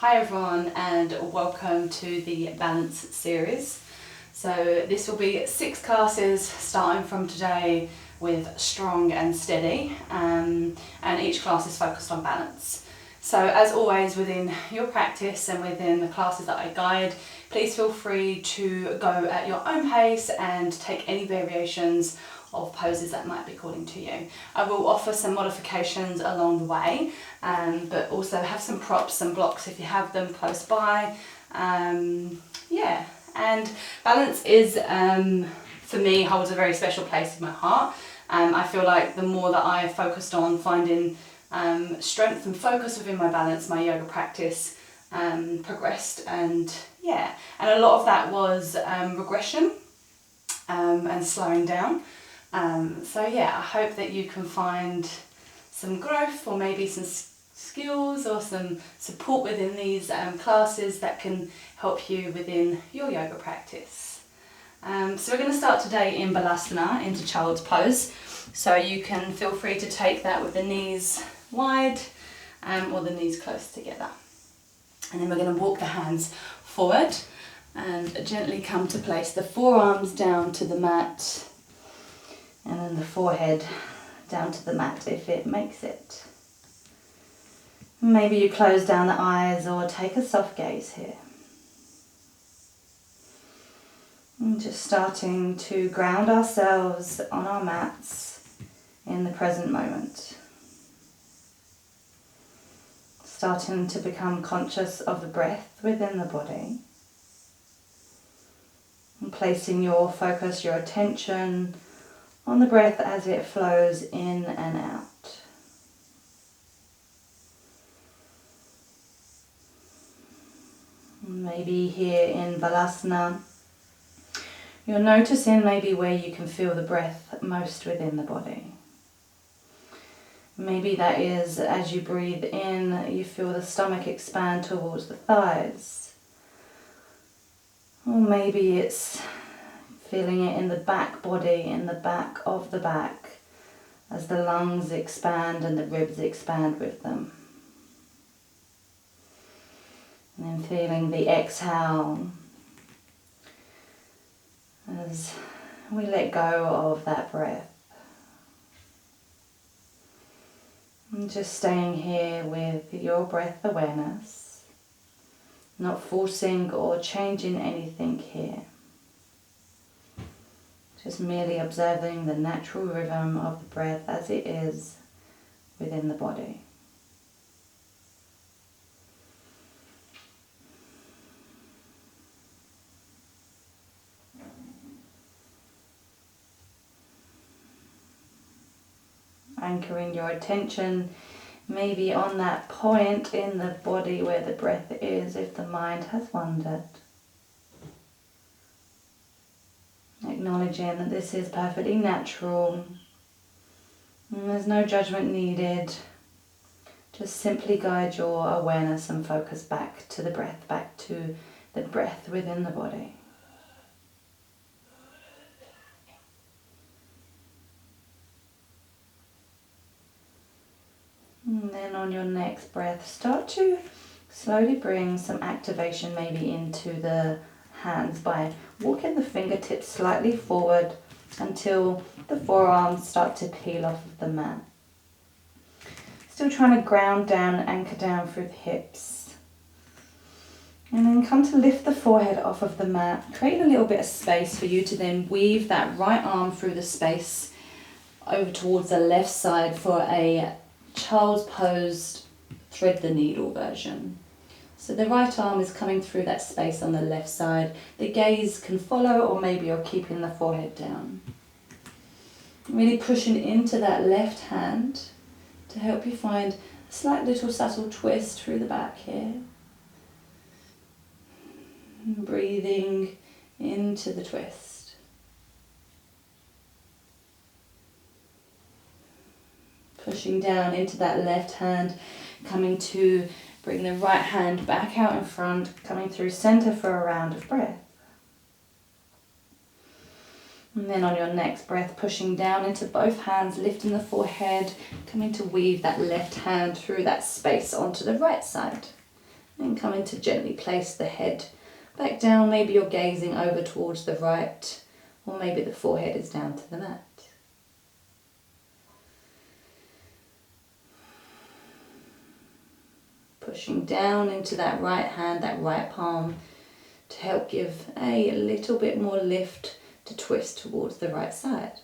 Hi everyone and welcome to the Balance series. So this will be 6 classes starting from today with strong and steady, and each class is focused on balance. So as always, within your practice and within the classes that I guide, please feel free to go at your own pace and take any variations of poses that might be calling to you. I will offer some modifications along the way, but also have some props and blocks if you have them close by. Yeah, and balance is, for me, holds a very special place in my heart. I feel like the more that I focused on finding strength and focus within my balance, my yoga practice progressed, and a lot of that was regression and slowing down. I hope that you can find some growth or maybe some skills or some support within these classes that can help you within your yoga practice. So we're going to start today in Balasana, into Child's Pose. So you can feel free to take that with the knees wide or the knees close together. And then we're going to walk the hands forward and gently come to place the forearms down to the mat, and then the forehead down to the mat if it makes it. Maybe you close down the eyes or take a soft gaze here. And just starting to ground ourselves on our mats in the present moment. Starting to become conscious of the breath within the body. And placing your focus, your attention on the breath as it flows in and out. Maybe here in Balasana, you're noticing maybe where you can feel the breath most within the body. Maybe that is as you breathe in, you feel the stomach expand towards the thighs. Or maybe it's feeling it in the back body, in the back of the back, as the lungs expand and the ribs expand with them. And then feeling the exhale as we let go of that breath. And just staying here with your breath awareness, not forcing or changing anything here. Just merely observing the natural rhythm of the breath as it is within the body. Anchoring your attention maybe on that point in the body where the breath is if the mind has wandered. Acknowledging that this is perfectly natural and there's no judgment needed. Just simply guide your awareness and focus back to the breath within the body. And then on your next breath, start to slowly bring some activation maybe into the hands by walking the fingertips slightly forward until the forearms start to peel off of the mat. Still trying to ground down, anchor down through the hips. And then come to lift the forehead off of the mat, creating a little bit of space for you to then weave that right arm through the space over towards the left side for a Child's Pose thread the needle version. So the right arm is coming through that space on the left side. The gaze can follow, or maybe you're keeping the forehead down. Really pushing into that left hand to help you find a slight little subtle twist through the back here. And breathing into the twist. Pushing down into that left hand, coming to bring the right hand back out in front, coming through center for a round of breath. And then on your next breath, pushing down into both hands, lifting the forehead, coming to weave that left hand through that space onto the right side. And coming to gently place the head back down. Maybe you're gazing over towards the right, or maybe the forehead is down to the mat. Pushing down into that right hand, that right palm, to help give a little bit more lift to twist towards the right side.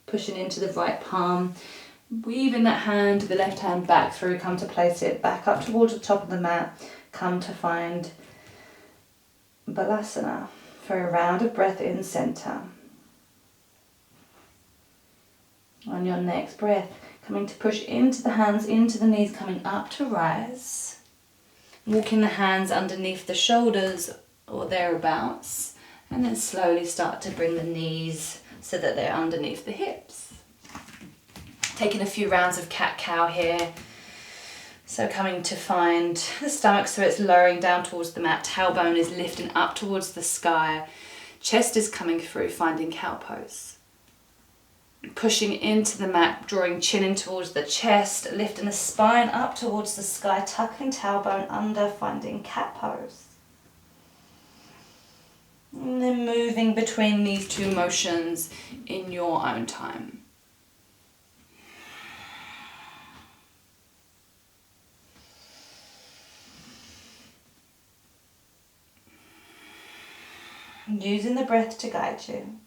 Pushing into the right palm, weaving that hand, the left hand back through, come to place it back up towards the top of the mat, come to find Balasana for a round of breath in center. On your next breath, coming to push into the hands, into the knees, coming up to rise. Walking the hands underneath the shoulders or thereabouts, and then slowly start to bring the knees so that they're underneath the hips. Taking a few rounds of cat-cow here. So coming to find the stomach, so it's lowering down towards the mat, tailbone is lifting up towards the sky, chest is coming through, finding cow pose. Pushing into the mat, drawing chin in towards the chest, lifting the spine up towards the sky, tucking tailbone under, finding cat pose. And then moving between these two motions in your own time. Using the breath to guide you.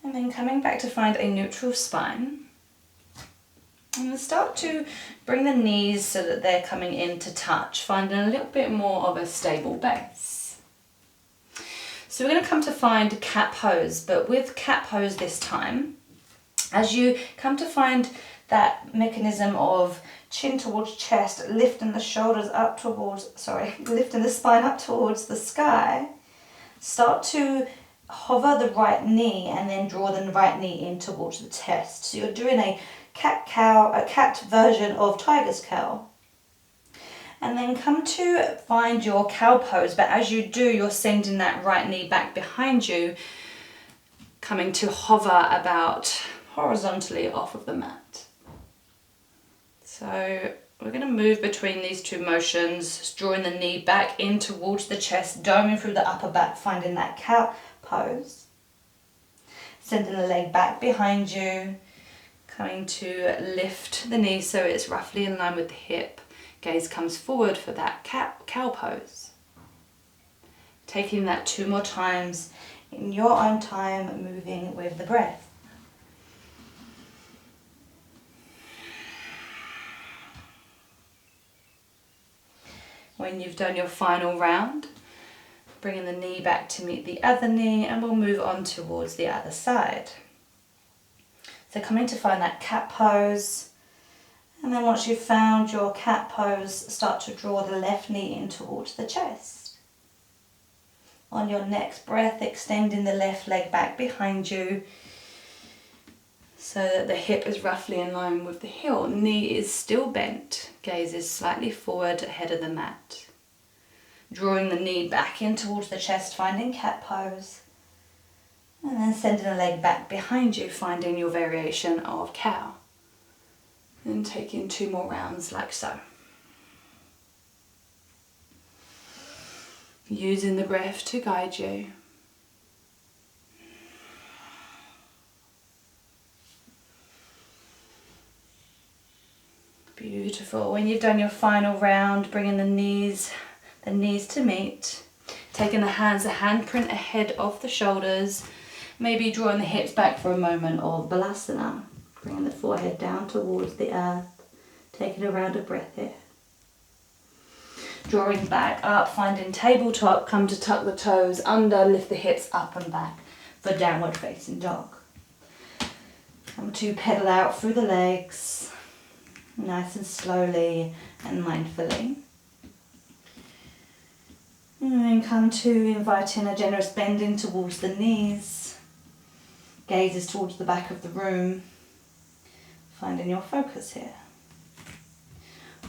And then coming back to find a neutral spine. And start to bring the knees so that they're coming in to touch, finding a little bit more of a stable base. So we're going to come to find cat pose, but with cat pose this time, as you come to find that mechanism of chin towards chest, lifting the shoulders up towards, lifting the spine up towards the sky, start to hover the right knee and then draw the right knee in towards the chest. So you're doing a cat version of tiger's cow. And then come to find your cow pose, but as you do, you're sending that right knee back behind you, coming to hover about horizontally off of the mat. So we're going to move between these two motions, drawing the knee back in towards the chest, doming through the upper back, finding that cow pose. Sending the leg back behind you, coming to lift the knee so it's roughly in line with the hip. Gaze comes forward for that cow pose. Taking that 2 more times in your own time, moving with the breath. When you've done your final round, bringing the knee back to meet the other knee, and we'll move on towards the other side. So coming to find that cat pose, and then once you've found your cat pose, start to draw the left knee in towards the chest. On your next breath, extending the left leg back behind you so that the hip is roughly in line with the heel. Knee is still bent, gaze is slightly forward ahead of the mat. Drawing the knee back in towards the chest, finding cat pose. And then sending the leg back behind you, finding your variation of cow. And taking 2 more rounds like so. Using the breath to guide you. Beautiful. When you've done your final round, bringing the knees to meet. Taking the hands, a handprint ahead of the shoulders. Maybe drawing the hips back for a moment of Balasana. Bringing the forehead down towards the earth. Taking a round of breath here. Drawing back up, finding tabletop, come to tuck the toes under, lift the hips up and back for downward facing dog. Come to pedal out through the legs, nice and slowly and mindfully. And then come to invite in a generous bending towards the knees. Gazes towards the back of the room. Finding your focus here.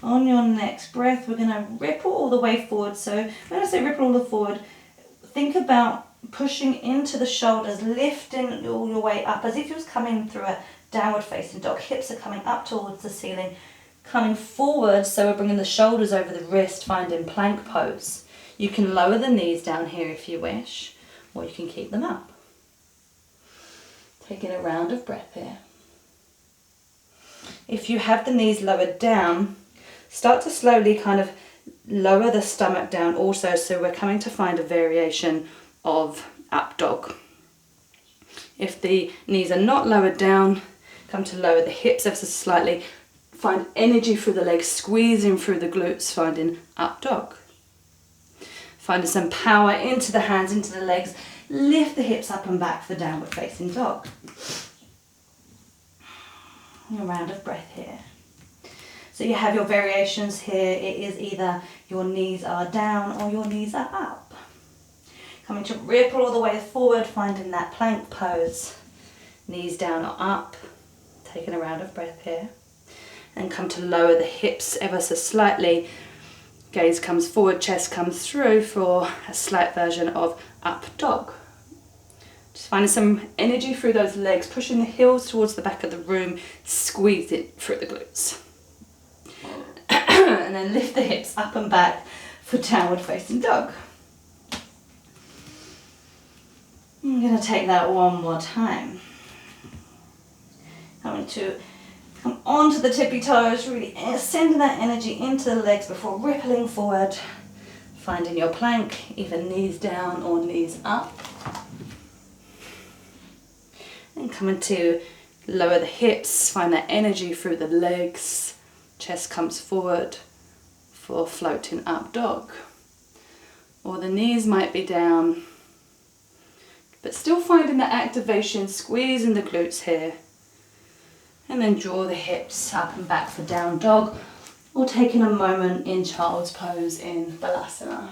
On your next breath, we're going to ripple all the way forward. So when I say ripple all the way forward, think about pushing into the shoulders, lifting all your way up as if you was coming through a Downward facing dog. Hips are coming up towards the ceiling, coming forward, so we're bringing the shoulders over the wrist, finding plank pose. You can lower the knees down here if you wish, or you can keep them up. Taking a round of breath here. If you have the knees lowered down, start to slowly kind of lower the stomach down also, so we're coming to find a variation of up dog. If the knees are not lowered down, come to lower the hips ever so slightly, find energy through the legs, squeezing through the glutes, finding up dog. Finding some power into the hands, into the legs, lift the hips up and back for downward facing dog. A round of breath here. So you have your variations here. It is either your knees are down or your knees are up. Coming to ripple all the way forward, finding that plank pose. Knees down or up. Taking a round of breath here. And come to lower the hips ever so slightly. Gaze comes forward, chest comes through for a slight version of up dog. Just finding some energy through those legs, pushing the heels towards the back of the room, squeeze it through the glutes. And then lift the hips up and back for downward facing dog. I'm going to take that one more time. Coming to come onto the tippy toes, really sending that energy into the legs before rippling forward. Finding your plank, either knees down or knees up. And coming to lower the hips, find that energy through the legs. Chest comes forward for floating up dog. Or the knees might be down, but still finding that activation, squeezing the glutes here. And then draw the hips up and back for down dog, or taking a moment in child's pose in Balasana.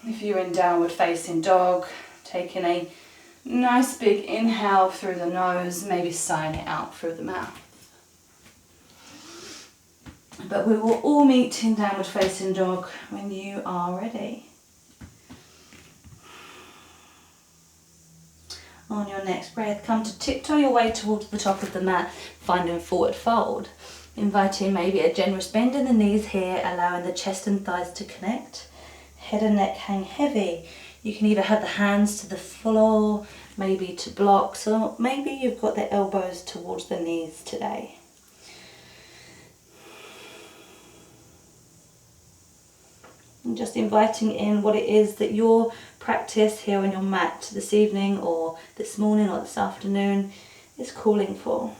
If you're in downward facing dog, taking a nice big inhale through the nose, maybe sighing it out through the mouth. But we will all meet in downward facing dog when you are ready. On your next breath, come to tiptoe your way towards the top of the mat, finding forward fold. Inviting maybe a generous bend in the knees here, allowing the chest and thighs to connect. Head and neck hang heavy. You can either have the hands to the floor, maybe to blocks, or maybe you've got the elbows towards the knees today. And just inviting in what it is that your practice here on your mat this evening or this morning or this afternoon is calling for.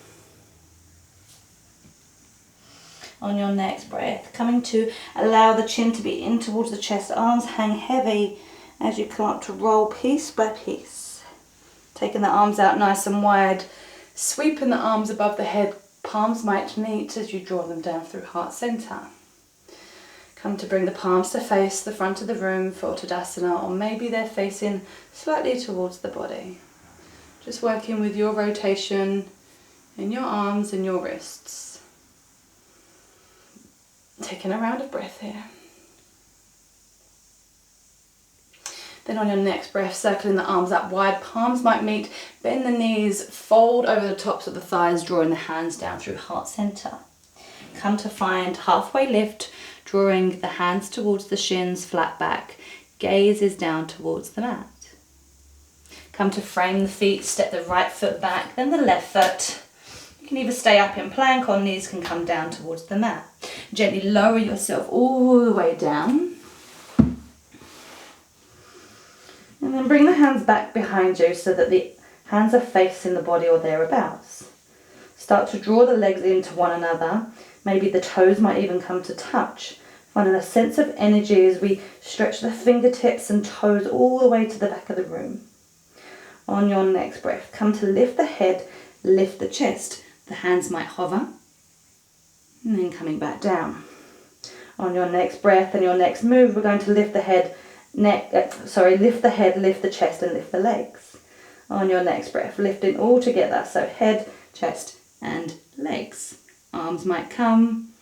On your next breath, coming to allow the chin to be in towards the chest, arms hang heavy as you come up to roll piece by piece. Taking the arms out nice and wide, sweeping the arms above the head, palms might meet as you draw them down through heart center. Come to bring the palms to face the front of the room for Tadasana, or maybe they're facing slightly towards the body. Just working with your rotation in your arms and your wrists. Taking a round of breath here. Then on your next breath, circling the arms up wide, palms might meet, bend the knees, fold over the tops of the thighs, drawing the hands down through heart center. Come to find halfway lift, drawing the hands towards the shins, flat back. Gaze is down towards the mat. Come to frame the feet, step the right foot back, then the left foot. You can either stay up in plank or knees can come down towards the mat. Gently lower yourself all the way down. And then bring the hands back behind you so that the hands are facing the body or thereabouts. Start to draw the legs into one another. Maybe the toes might even come to touch. Finding a sense of energy as we stretch the fingertips and toes all the way to the back of the room. On your next breath, come to lift the head, lift the chest. The hands might hover, and then coming back down. On your next breath and your next move, we're going to lift the head, lift the chest, and lift the legs. On your next breath, lifting all together, so head, chest, and legs. Arms might come.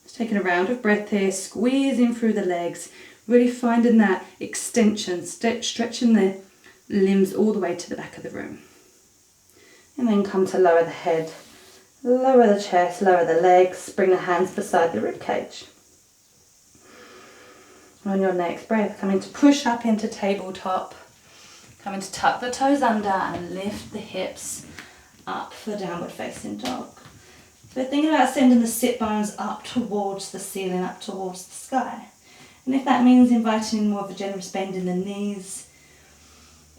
Just taking a round of breath here, squeezing through the legs, really finding that extension, stretching the limbs all the way to the back of the room. And then come to lower the head, lower the chest, lower the legs, bring the hands beside the rib cage. On your next breath, coming to push up into tabletop, coming to tuck the toes under and lift the hips up for downward facing dog. So we're thinking about sending the sit bones up towards the ceiling, up towards the sky. And if that means inviting in more of a generous bend in the knees,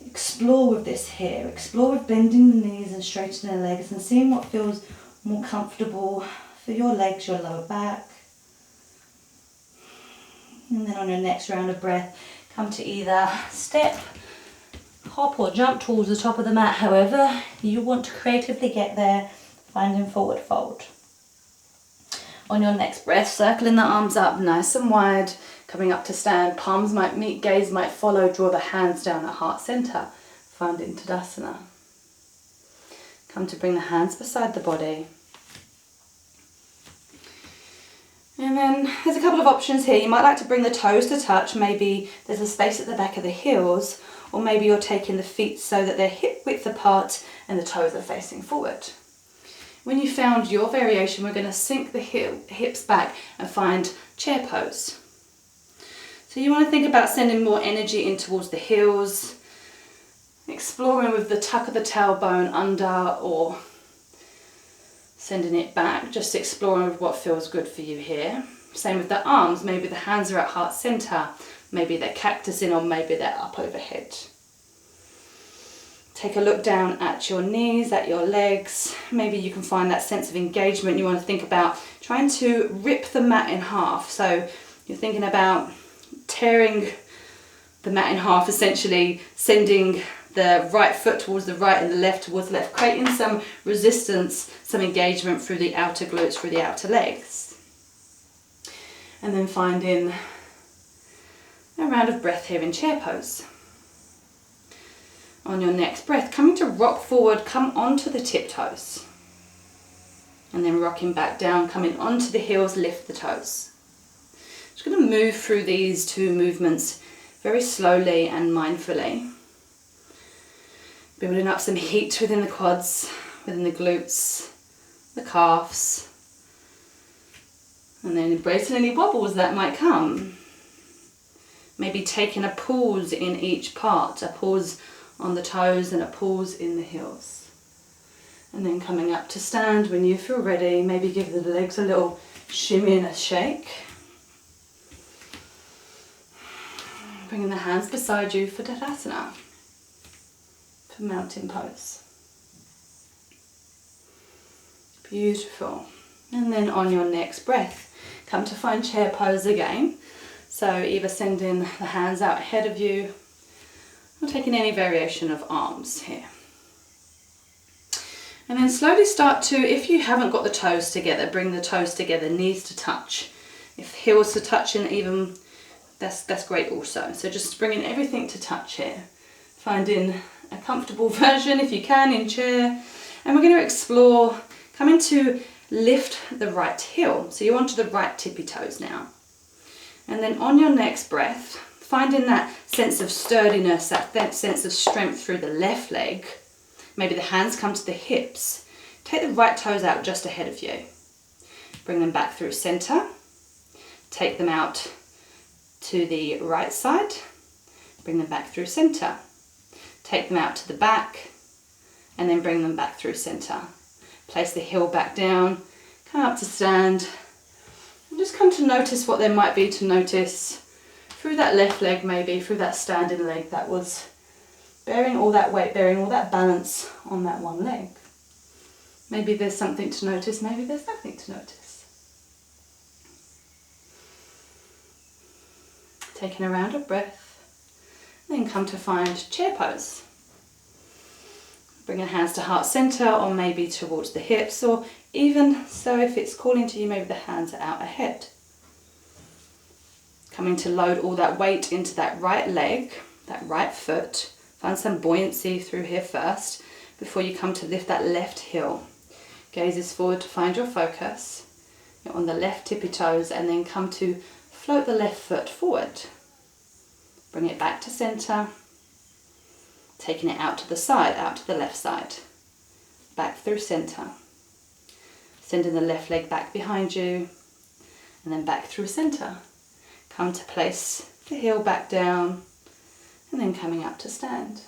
explore with this here. Explore with bending the knees and straightening the legs and seeing what feels more comfortable for your legs, your lower back. And then on your next round of breath, come to either step, hop or jump towards the top of the mat. However you want to creatively get there, finding forward fold. On your next breath, circling the arms up nice and wide, coming up to stand. Palms might meet, gaze might follow. Draw the hands down at heart center. Finding Tadasana. Come to bring the hands beside the body. And then there's a couple of options here. You might like to bring the toes to touch. Maybe there's a space at the back of the heels, or maybe you're taking the feet so that they're hip width apart and the toes are facing forward. When you found your variation, we're going to sink the hips back and find chair pose. So you want to think about sending more energy in towards the heels, exploring with the tuck of the tailbone under, or sending it back, just exploring with what feels good for you here. Same with the arms, maybe the hands are at heart center, maybe they're cactusing, or maybe they're up overhead. Take a look down at your knees, at your legs. Maybe you can find that sense of engagement. You want to think about trying to rip the mat in half. So you're thinking about tearing the mat in half, essentially sending the right foot towards the right and the left towards the left, creating some resistance, some engagement through the outer glutes, through the outer legs. And then finding a round of breath here in chair pose. On your next breath, coming to rock forward, come onto the tiptoes. And then rocking back down, coming onto the heels, lift the toes. Just going to move through these two movements very slowly and mindfully. Building up some heat within the quads, within the glutes, the calves. And then embracing any wobbles that might come. Maybe taking a pause in each part, a pause on the toes and a pause in the heels. And then coming up to stand when you feel ready. Maybe give the legs a little shimmy and a shake. Bringing the hands beside you for Tadasana, for mountain pose. Beautiful. And then on your next breath, come to find chair pose again. So either sending the hands out ahead of you, or taking any variation of arms here. And then slowly start to, if you haven't got the toes together, bring the toes together, knees to touch. If heels to touch, and even, that's great also. So just bringing everything to touch here. Finding a comfortable version, if you can, in chair. And we're going to explore coming to lift the right heel. So you're onto the right tippy toes now. And then on your next breath, finding that sense of sturdiness, that sense of strength through the left leg. Maybe the hands come to the hips. Take the right toes out just ahead of you. Bring them back through center. Take them out to the right side. Bring them back through center. Take them out to the back. And then bring them back through center. Place the heel back down. Come up to stand. And just come to notice what there might be to notice through that left leg, maybe through that standing leg that was bearing all that weight, bearing all that balance on that one leg. Maybe there's something to notice, maybe there's nothing to notice. Taking a round of breath, then come to find chair pose. Bring your hands to heart center, or maybe towards the hips, or even so if it's calling to you, maybe the hands are out ahead. Coming to load all that weight into that right leg, that right foot. Find some buoyancy through here first before you come to lift that left heel. Gazes forward to find your focus. You're on the left tippy toes, and then come to float the left foot forward. Bring it back to center. Taking it out to the side, out to the left side. Back through centre. Sending the left leg back behind you. And then back through centre. Come to place the heel back down. And then coming up to stand.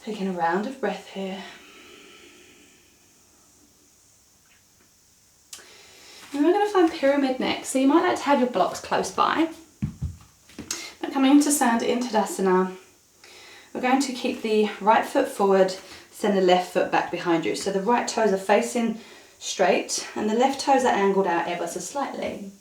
Taking a round of breath here. And we're going to find pyramid next. So you might like to have your blocks close by. But coming into stand in Tadasana, we're going to keep the right foot forward, send the left foot back behind you. So the right toes are facing straight and the left toes are angled out ever so slightly.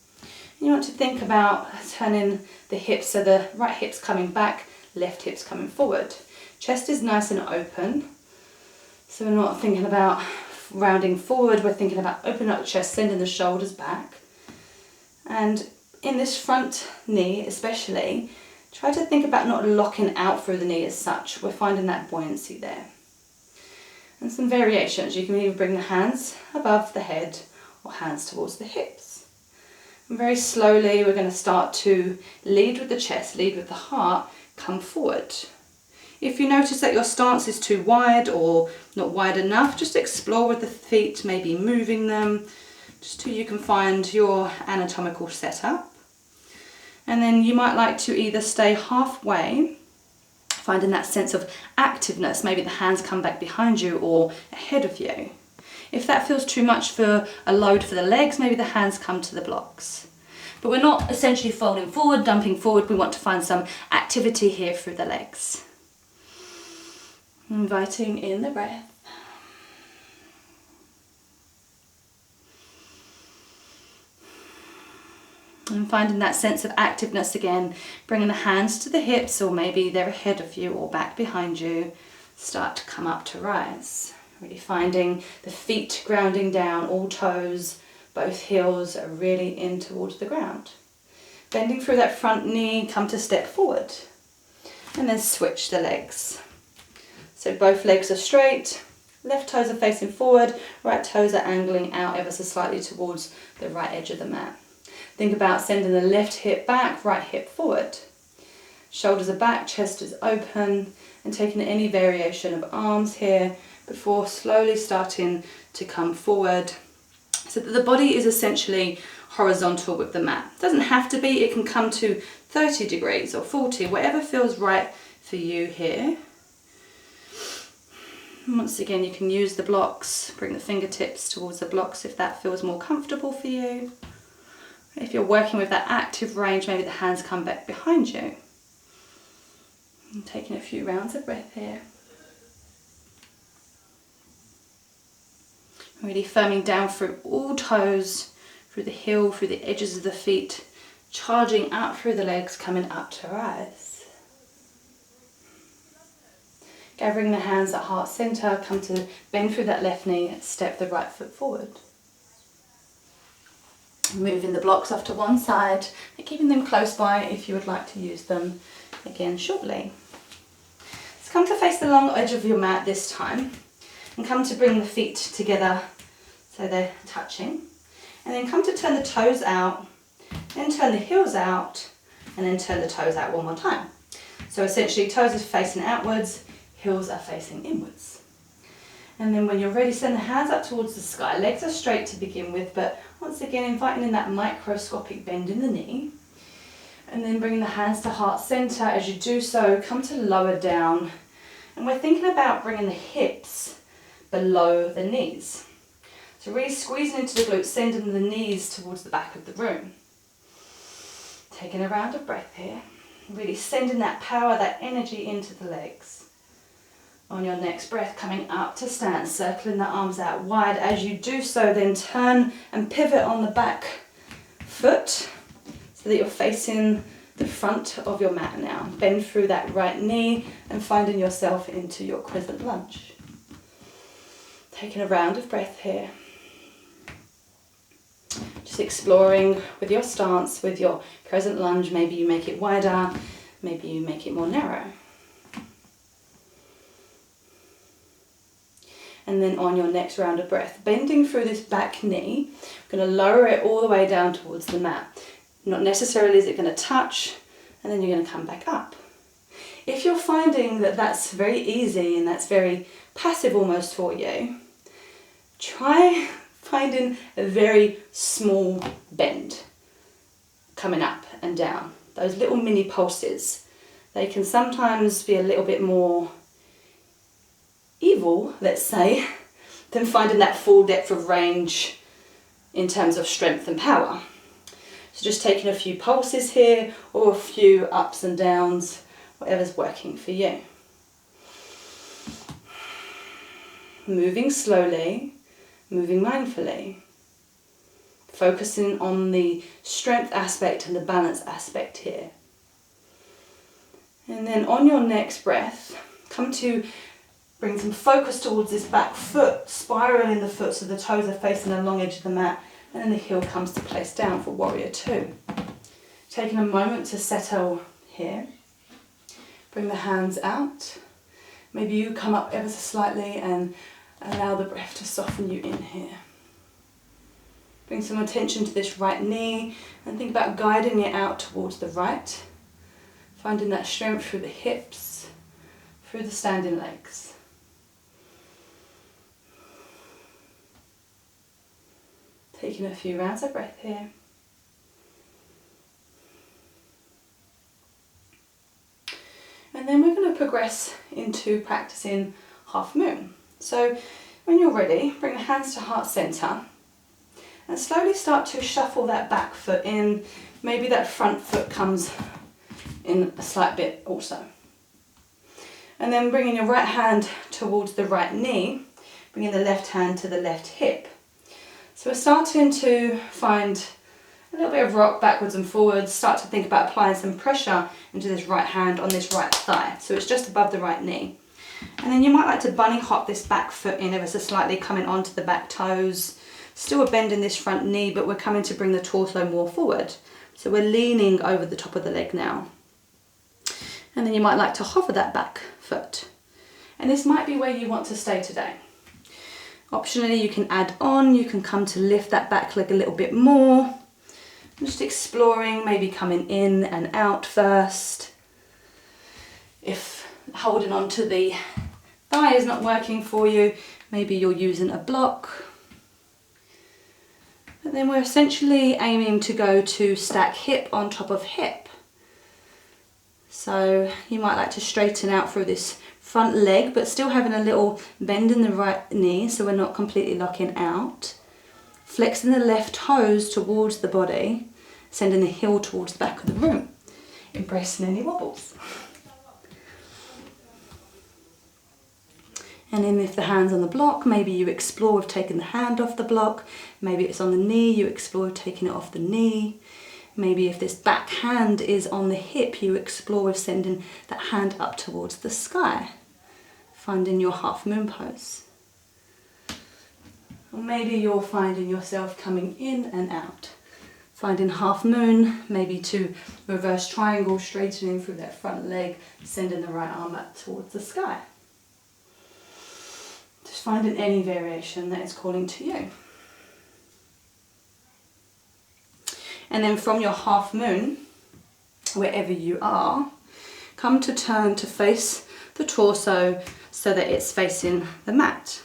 You want to think about turning the hips, so the right hip's coming back, left hip's coming forward. Chest is nice and open, so we're not thinking about rounding forward, we're thinking about opening up the chest, sending the shoulders back. And in this front knee especially, try to think about not locking out through the knee as such. We're finding that buoyancy there. And some variations, you can either bring the hands above the head or hands towards the hips. And very slowly we're going to start to lead with the chest, lead with the heart, come forward. If you notice that your stance is too wide or not wide enough, just explore with the feet, maybe moving them, just till you can find your anatomical setup. And then you might like to either stay halfway, finding that sense of activeness, maybe the hands come back behind you or ahead of you. If that feels too much for a load for the legs, maybe the hands come to the blocks. But we're not essentially folding forward, dumping forward, we want to find some activity here through the legs. Inviting in the breath. And finding that sense of activeness again, bringing the hands to the hips, or maybe they're ahead of you or back behind you. Start to come up to rise. Really finding the feet grounding down, all toes, both heels are really in towards the ground. Bending through that front knee, come to step forward. And then switch the legs. So both legs are straight, left toes are facing forward, right toes are angling out ever so slightly towards the right edge of the mat. Think about sending the left hip back, right hip forward. Shoulders are back, chest is open, and taking any variation of arms here before slowly starting to come forward so that the body is essentially horizontal with the mat. It doesn't have to be, it can come to 30 degrees or 40, whatever feels right for you here. And once again, you can use the blocks, bring the fingertips towards the blocks if that feels more comfortable for you. If you're working with that active range, maybe the hands come back behind you. And taking a few rounds of breath here. Really firming down through all toes, through the heel, through the edges of the feet, charging up through the legs, coming up to rise. Gathering the hands at heart center, come to bend through that left knee, step the right foot forward. Moving the blocks off to one side, and keeping them close by if you would like to use them again shortly. So come to face the long edge of your mat this time, and come to bring the feet together so they're touching. And then come to turn the toes out, then turn the heels out, and then turn the toes out one more time. So essentially toes are facing outwards, heels are facing inwards. And then when you're ready, send the hands up towards the sky. Legs are straight to begin with, but once again, inviting in that microscopic bend in the knee. And then bringing the hands to heart center. As you do so, come to lower down. And we're thinking about bringing the hips below the knees. So really squeezing into the glutes, sending the knees towards the back of the room. Taking a round of breath here. Really sending that power, that energy into the legs. On your next breath, coming up to stand, circling the arms out wide. As you do so, then turn and pivot on the back foot so that you're facing the front of your mat now. Bend through that right knee and finding yourself into your crescent lunge. Taking a round of breath here. Just exploring with your stance, with your crescent lunge. Maybe you make it wider, maybe you make it more narrow. And then on your next round of breath, bending through this back knee, we're going to lower it all the way down towards the mat. Not necessarily is it going to touch, and then you're going to come back up. If you're finding that that's very easy and that's very passive almost for you, try finding a very small bend coming up and down. Those little mini pulses, they can sometimes be a little bit more evil, let's say, than finding that full depth of range in terms of strength and power. So just taking a few pulses here, or a few ups and downs, whatever's working for you. Moving slowly, moving mindfully, focusing on the strength aspect and the balance aspect here. And then on your next breath, come to bring some focus towards this back foot, spiraling the foot so the toes are facing the long edge of the mat, and then the heel comes to place down for warrior two. Taking a moment to settle here. Bring the hands out. Maybe you come up ever so slightly and allow the breath to soften you in here. Bring some attention to this right knee and think about guiding it out towards the right. Finding that strength through the hips, through the standing legs. Taking a few rounds of breath here. And then we're going to progress into practicing half moon. So when you're ready, bring the hands to heart center and slowly start to shuffle that back foot in. Maybe that front foot comes in a slight bit also. And then bringing your right hand towards the right knee, bringing the left hand to the left hip. So we're starting to find a little bit of rock backwards and forwards, start to think about applying some pressure into this right hand on this right thigh. So it's just above the right knee. And then you might like to bunny hop this back foot in ever so slightly, coming onto the back toes. Still a bend in this front knee, but we're coming to bring the torso more forward. So we're leaning over the top of the leg now. And then you might like to hover that back foot. And this might be where you want to stay today. Optionally, you can add on, you can come to lift that back leg a little bit more. Just exploring, maybe coming in and out first. If holding on to the thigh is not working for you, maybe you're using a block. And then we're essentially aiming to go to stack hip on top of hip. So you might like to straighten out through this front leg, but still having a little bend in the right knee so we're not completely locking out. Flexing the left toes towards the body, sending the heel towards the back of the room. Embracing any wobbles. And then if the hand's on the block, maybe you explore with taking the hand off the block. Maybe it's on the knee, you explore with taking it off the knee. Maybe if this back hand is on the hip, you explore with sending that hand up towards the sky. Finding your half moon pose. Or maybe you're finding yourself coming in and out. Finding half moon, maybe to reverse triangle, straightening through that front leg, sending the right arm up towards the sky. Just finding any variation that is calling to you. And then from your half moon, wherever you are, come to turn to face the torso so that it's facing the mat.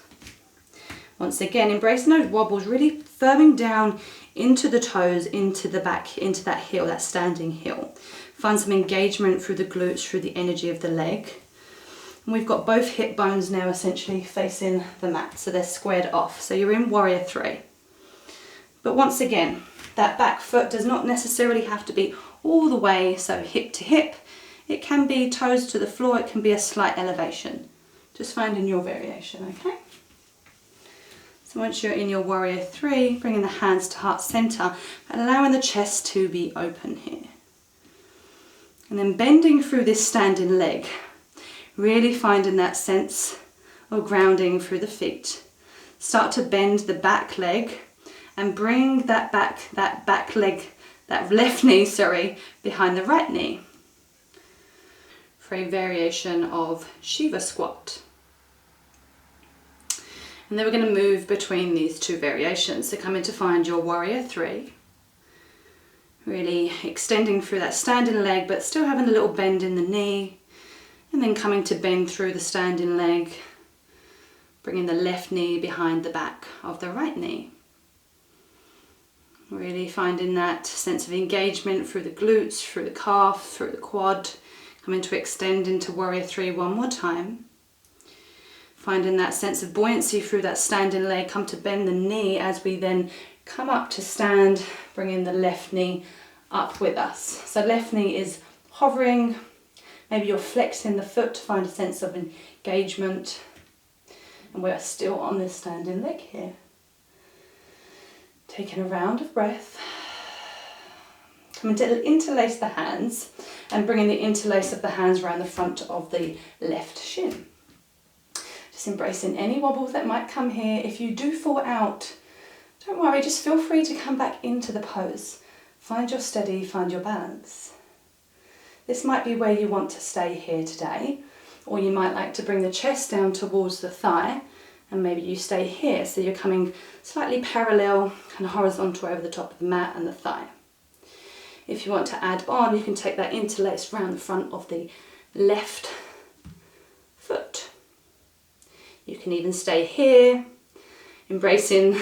Once again, embracing those wobbles, really firming down into the toes, into the back, into that heel, that standing heel. Find some engagement through the glutes, through the energy of the leg. And we've got both hip bones now essentially facing the mat, so they're squared off. So you're in warrior three. But once again, that back foot does not necessarily have to be all the way, so hip to hip. It can be toes to the floor, it can be a slight elevation. Just finding your variation, okay? So once you're in your warrior three, bringing the hands to heart center, allowing the chest to be open here. And then bending through this standing leg, really finding that sense of grounding through the feet. Start to bend the back leg and bring that back leg, that left knee, behind the right knee. For a variation of Shiva squat. And then we're going to move between these two variations. So come in to find your warrior three. Really extending through that standing leg, but still having a little bend in the knee. And then coming to bend through the standing leg, bringing the left knee behind the back of the right knee. Really finding that sense of engagement through the glutes, through the calf, through the quad. Coming to extend into Warrior 3 one more time. Finding that sense of buoyancy through that standing leg. Come to bend the knee as we then come up to stand, bringing the left knee up with us. So left knee is hovering. Maybe you're flexing the foot to find a sense of engagement. And we're still on this standing leg here. Taking a round of breath. Coming to interlace the hands and bringing the interlace of the hands around the front of the left shin. Just embracing any wobbles that might come here. If you do fall out, don't worry, just feel free to come back into the pose. Find your steady, find your balance. This might be where you want to stay here today, or you might like to bring the chest down towards the thigh, and maybe you stay here, so you're coming slightly parallel, kind of horizontal over the top of the mat and the thigh. If you want to add on, you can take that interlace around the front of the left foot. You can even stay here, embracing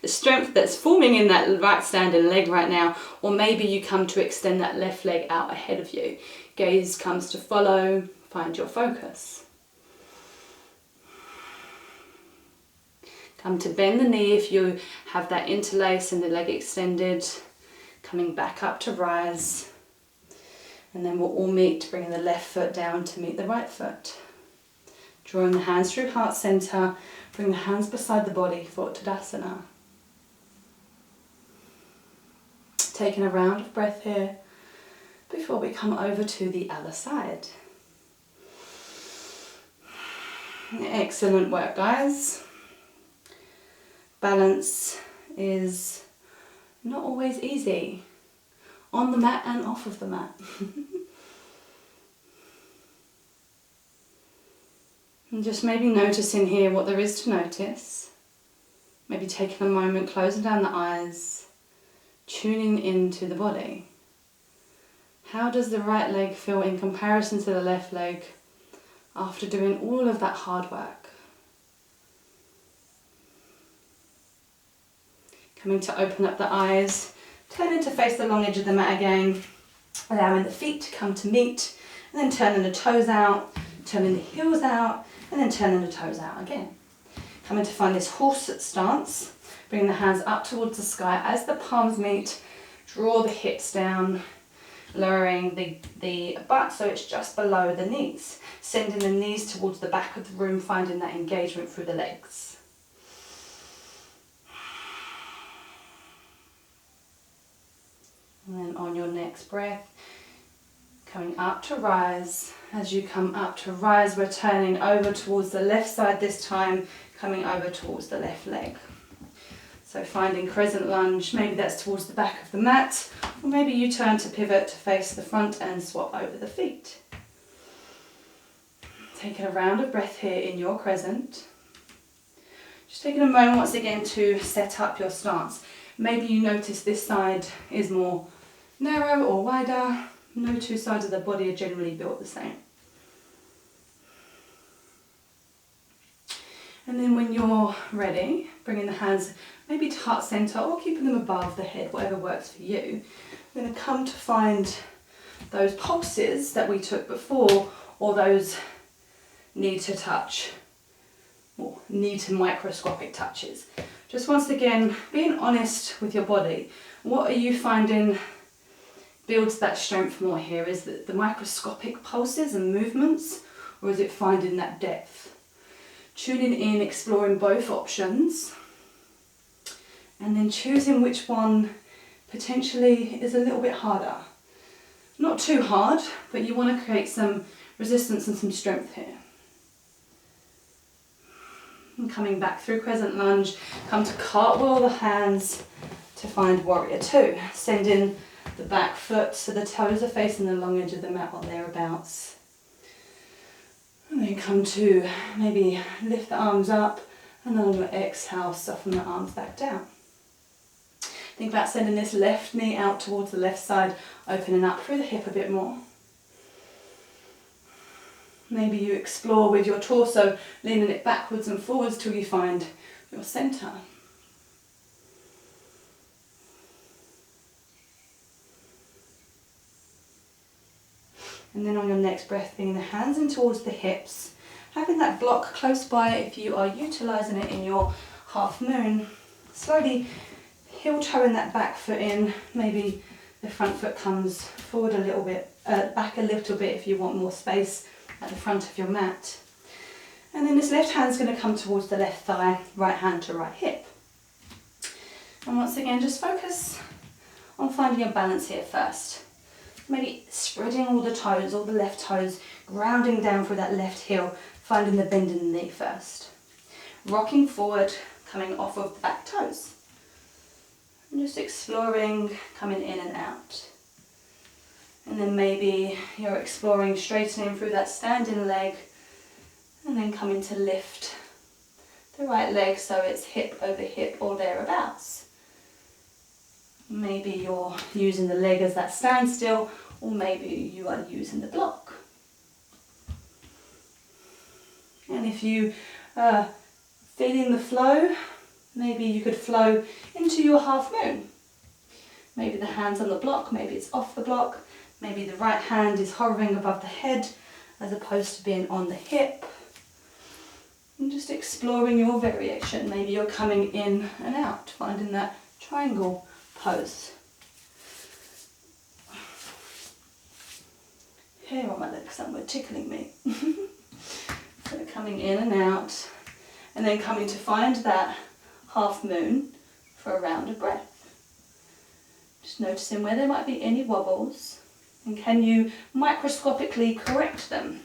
the strength that's forming in that right standing leg right now, or maybe you come to extend that left leg out ahead of you. Gaze comes to follow, find your focus. Come to bend the knee if you have that interlace and the leg extended. Coming back up to rise. And then we'll all meet, bringing the left foot down to meet the right foot. Drawing the hands through heart center. Bring the hands beside the body for Tadasana. Taking a round of breath here before we come over to the other side. Excellent work, guys. Balance is not always easy, on the mat and off of the mat. And just maybe noticing here what there is to notice. Maybe taking a moment, closing down the eyes, tuning into the body. How does the right leg feel in comparison to the left leg after doing all of that hard work? Coming to open up the eyes, turning to face the long edge of the mat again, allowing the feet to come to meet, and then turning the toes out, turning the heels out, and then turning the toes out again. Coming to find this horse stance, bringing the hands up towards the sky as the palms meet, draw the hips down, lowering the butt so it's just below the knees, sending the knees towards the back of the room, finding that engagement through the legs. And then on your next breath, coming up to rise. As you come up to rise, we're turning over towards the left side this time, coming over towards the left leg. So finding crescent lunge, maybe that's towards the back of the mat, or maybe you turn to pivot to face the front and swap over the feet. Taking a round of breath here in your crescent. Just taking a moment once again to set up your stance. Maybe you notice this side is more narrow or wider. No two sides of the body are generally built the same. And then when you're ready, bringing the hands maybe to heart center or keeping them above the head, whatever works for you. We're going to come to find those pulses that we took before, or those knee to touch, or knee to microscopic touches. Just once again, being honest with your body. What are you finding builds that strength more here? Is it the microscopic pulses and movements, or is it finding that depth? Tuning in, exploring both options, and then choosing which one potentially is a little bit harder. Not too hard, but you want to create some resistance and some strength here. And coming back through crescent lunge, come to cartwheel the hands to find warrior two. Sending the back foot so the toes are facing the long edge of the mat or thereabouts. And then come to maybe lift the arms up, and then on your exhale, soften the arms back down. Think about sending this left knee out towards the left side, opening up through the hip a bit more. Maybe you explore with your torso, leaning it backwards and forwards till you find your centre. And then on your next breath, bringing the hands in towards the hips, having that block close by if you are utilising it in your half moon. Slowly heel toeing that back foot in, maybe the front foot comes forward a little bit, back a little bit if you want more space at the front of your mat. And then this left hand's going to come towards the left thigh, right hand to right hip. And once again, just focus on finding your balance here first. Maybe spreading all the toes, all the left toes, grounding down through that left heel, finding the bend in the knee first. Rocking forward, coming off of the back toes. And just exploring, coming in and out. And then maybe you're exploring straightening through that standing leg, and then coming to lift the right leg so it's hip over hip or thereabouts. Maybe you're using the leg as that standstill, or maybe you are using the block. And if you are feeling the flow, maybe you could flow into your half moon. Maybe the hand's on the block, maybe it's off the block, maybe the right hand is hovering above the head as opposed to being on the hip. And just exploring your variation. Maybe you're coming in and out, finding that triangle pose. Hair on my leg somewhere tickling me. So coming in and out, and then coming to find that half moon for a round of breath. Just noticing where there might be any wobbles, and can you microscopically correct them.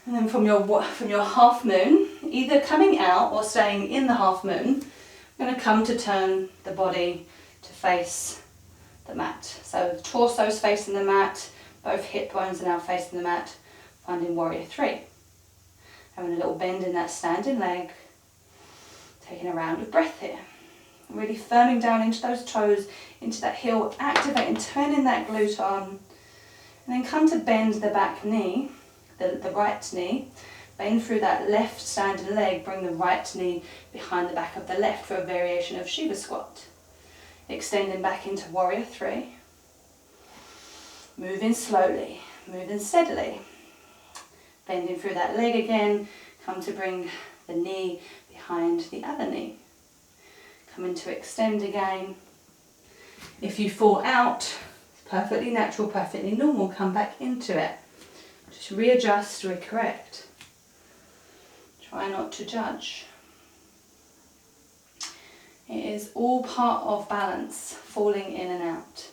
And then from your half moon, either coming out or staying in the half moon, I'm going to come to turn the body to face the mat. So the torso's facing the mat, both hip bones are now facing the mat, finding warrior three. Having a little bend in that standing leg, taking a round of breath here. Really firming down into those toes, into that heel, activating, turning that glute on. And then come to bend the back knee. The right knee, bend through that left standing leg, bring the right knee behind the back of the left for a variation of Shiva squat. Extending back into warrior three. Moving slowly, moving steadily. Bending through that leg again, come to bring the knee behind the other knee. Coming to extend again. If you fall out, perfectly natural, perfectly normal, come back into it. Just readjust, recorrect. Try not to judge. It is all part of balance, falling in and out.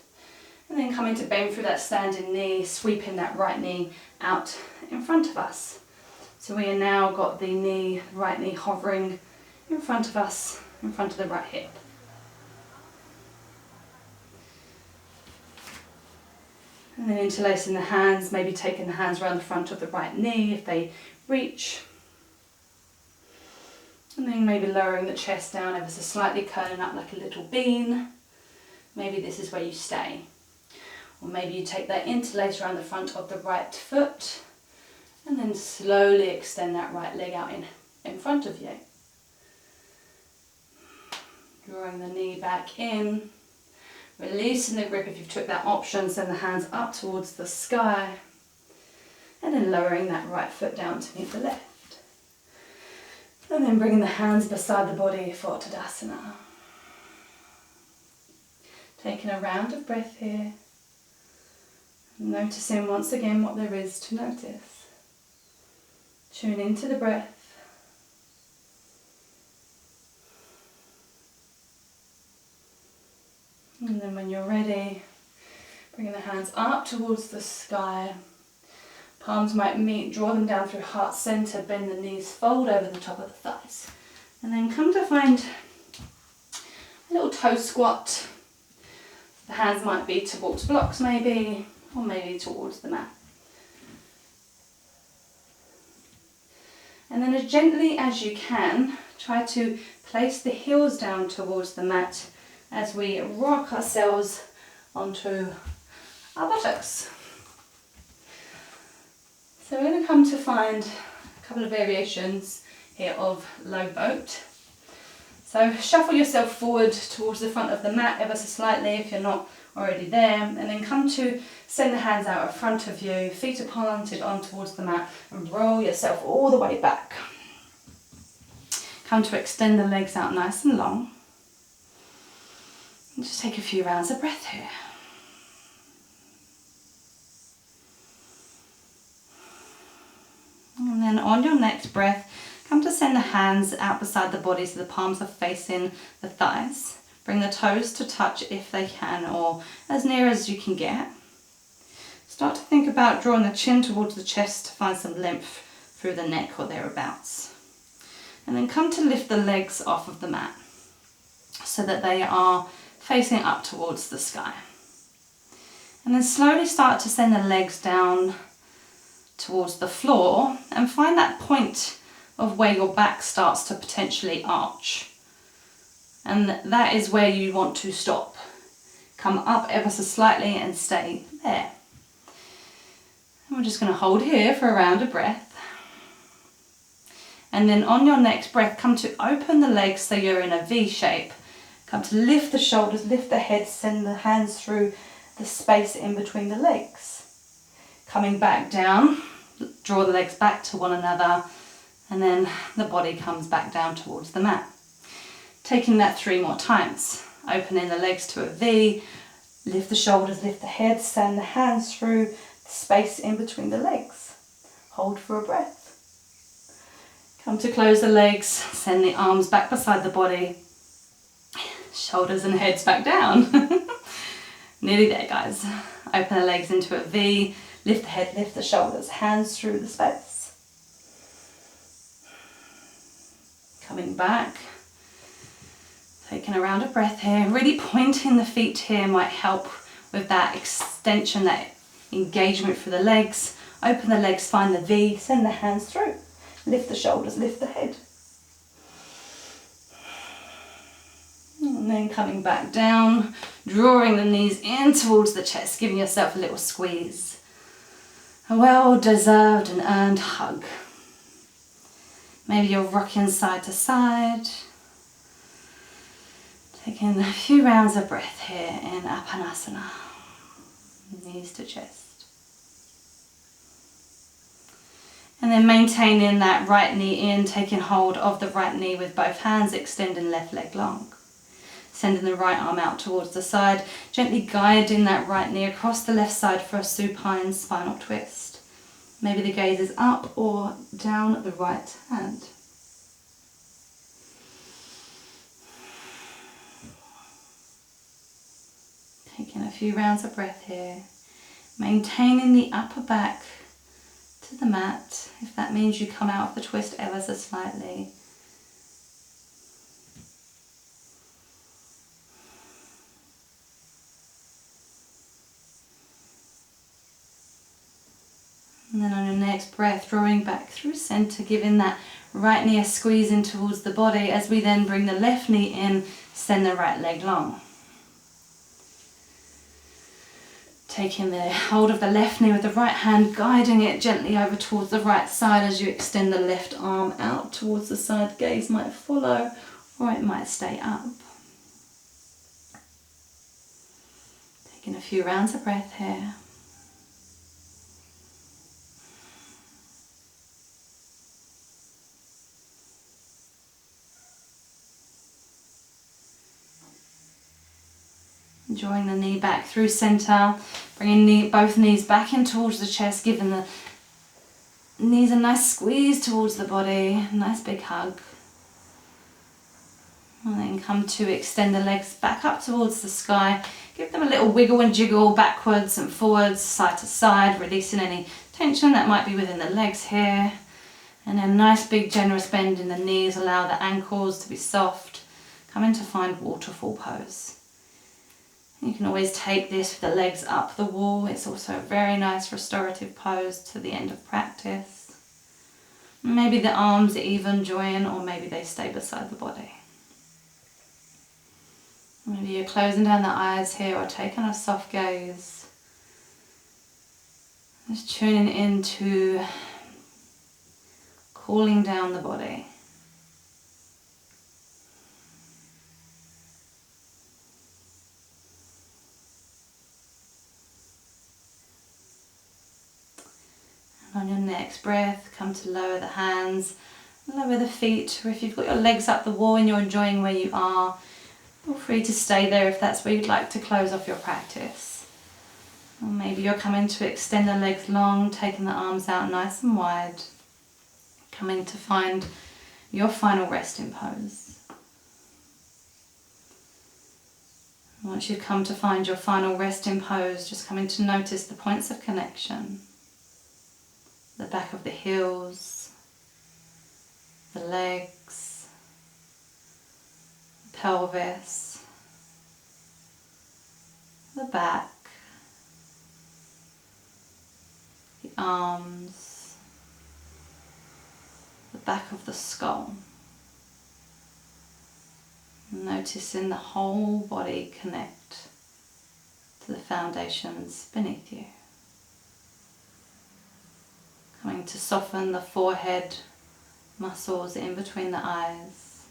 And then coming to bend through that standing knee, sweeping that right knee out in front of us. So we have now got the right knee hovering in front of us, in front of the right hip. And then interlacing the hands, maybe taking the hands around the front of the right knee if they reach. And then maybe lowering the chest down ever so slightly, curling up like a little bean. Maybe this is where you stay. Or maybe you take that interlace around the front of the right foot and then slowly extend that right leg out in front of you. Drawing the knee back in. Releasing the grip if you've took that option, send the hands up towards the sky. And then lowering that right foot down to meet the left. And then bringing the hands beside the body for Tadasana. Taking a round of breath here. Noticing once again what there is to notice. Tune into the breath. And then when you're ready, bringing the hands up towards the sky. Palms might meet, draw them down through heart center, bend the knees, fold over the top of the thighs. And then come to find a little toe squat. The hands might be towards blocks maybe, or maybe towards the mat. And then as gently as you can, try to place the heels down towards the mat as we rock ourselves onto our buttocks. So we're going to come to find a couple of variations here of low boat. So shuffle yourself forward towards the front of the mat ever so slightly if you're not already there, and then come to send the hands out in front of you, feet are planted on towards the mat, and roll yourself all the way back. Come to extend the legs out nice and long. And just take a few rounds of breath here. And then on your next breath, come to send the hands out beside the body so the palms are facing the thighs. Bring the toes to touch if they can, or as near as you can get. Start to think about drawing the chin towards the chest to find some length through the neck or thereabouts. And then come to lift the legs off of the mat so that they are facing up towards the sky. And then slowly start to send the legs down towards the floor and find that point of where your back starts to potentially arch. And that is where you want to stop. Come up ever so slightly and stay there. And we're just going to hold here for a round of breath. And then on your next breath, come to open the legs so you're in a V shape. Come to lift the shoulders, lift the head, send the hands through the space in between the legs. Coming back down, draw the legs back to one another, and then the body comes back down towards the mat. Taking that 3 more times. Opening the legs to a V, lift the shoulders, lift the head, send the hands through the space in between the legs. Hold for a breath. Come to close the legs, send the arms back beside the body, shoulders and heads back down. Nearly there, guys. Open the legs into a V, lift the head, lift the shoulders, hands through the space. Coming back. Taking a round of breath here. Really pointing the feet here might help with that extension, that engagement through the legs. Open the legs, find the V, send the hands through. Lift the shoulders, lift the head. And then coming back down, drawing the knees in towards the chest, giving yourself a little squeeze. A well-deserved and earned hug. Maybe you're rocking side to side. Taking a few rounds of breath here in Apanasana, knees to chest. And then maintaining that right knee in, taking hold of the right knee with both hands, extending left leg long. Sending the right arm out towards the side, gently guiding that right knee across the left side for a supine spinal twist. Maybe the gaze is up or down the right hand. Taking a few rounds of breath here, maintaining the upper back to the mat, if that means you come out of the twist ever so slightly. And then on your next breath, drawing back through center, giving that right knee a squeeze in towards the body as we then bring the left knee in, send the right leg long. Taking the hold of the left knee with the right hand, guiding it gently over towards the right side as you extend the left arm out towards the side. Gaze might follow or it might stay up. Taking a few rounds of breath here. Drawing the knee back through center, bringing both knees back in towards the chest, giving the knees a nice squeeze towards the body, nice big hug. And then come to extend the legs back up towards the sky, give them a little wiggle and jiggle backwards and forwards, side to side, releasing any tension that might be within the legs here. And then nice big generous bend in the knees, allow the ankles to be soft. Come in to find waterfall pose. You can always take this with the legs up the wall. It's also a very nice restorative pose to the end of practice. Maybe the arms even join, or maybe they stay beside the body. Maybe you're closing down the eyes here or taking a soft gaze. Just tuning into cooling down the body. And on your next breath, come to lower the hands, lower the feet, or if you've got your legs up the wall and you're enjoying where you are, feel free to stay there if that's where you'd like to close off your practice. Or maybe you're coming to extend the legs long, taking the arms out nice and wide, coming to find your final resting pose. Once you've come to find your final resting pose, just coming to notice the points of connection. The back of the heels, the legs, the pelvis, the back, the arms, the back of the skull. Noticing the whole body connect to the foundations beneath you. Coming to soften the forehead muscles in between the eyes.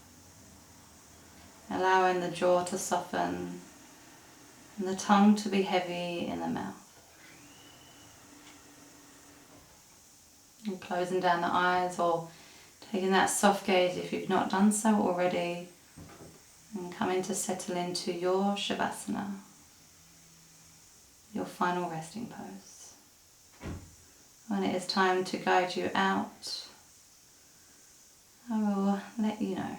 Allowing the jaw to soften and the tongue to be heavy in the mouth. And closing down the eyes or taking that soft gaze if you've not done so already. And coming to settle into your Shavasana, your final resting pose. When it is time to guide you out, I will let you know.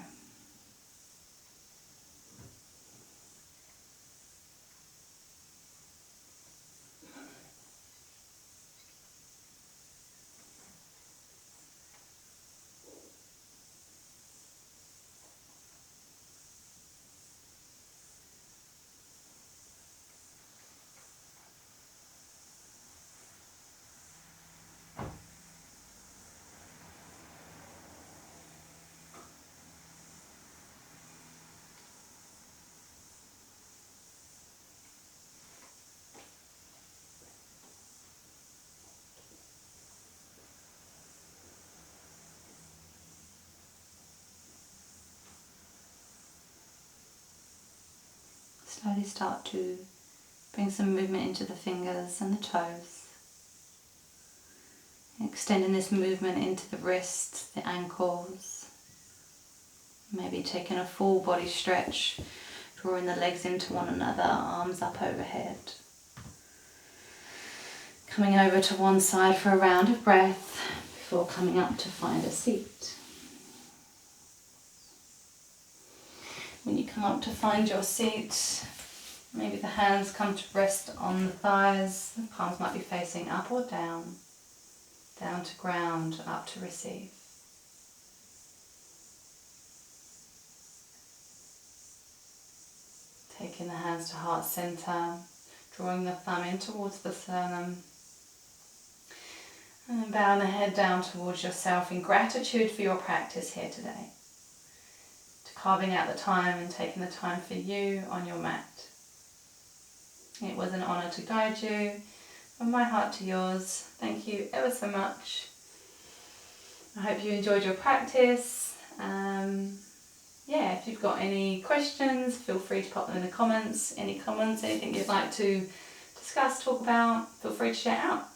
Slowly start to bring some movement into the fingers and the toes. Extending this movement into the wrists, the ankles. Maybe taking a full body stretch, drawing the legs into one another, arms up overhead. Coming over to one side for a round of breath before coming up to find a seat. When you come up to find your seat, maybe the hands come to rest on the thighs, the palms might be facing up or down to ground, up to receive. Taking the hands to heart center, drawing the thumb in towards the sternum, and then bowing the head down towards yourself in gratitude for your practice here today. Carving out the time and taking the time for you on your mat. It was an honour to guide you, from my heart to yours. Thank you ever so much. I hope you enjoyed your practice. If you've got any questions, feel free to pop them in the comments. Any comments, anything you'd like to discuss, talk about, feel free to share out.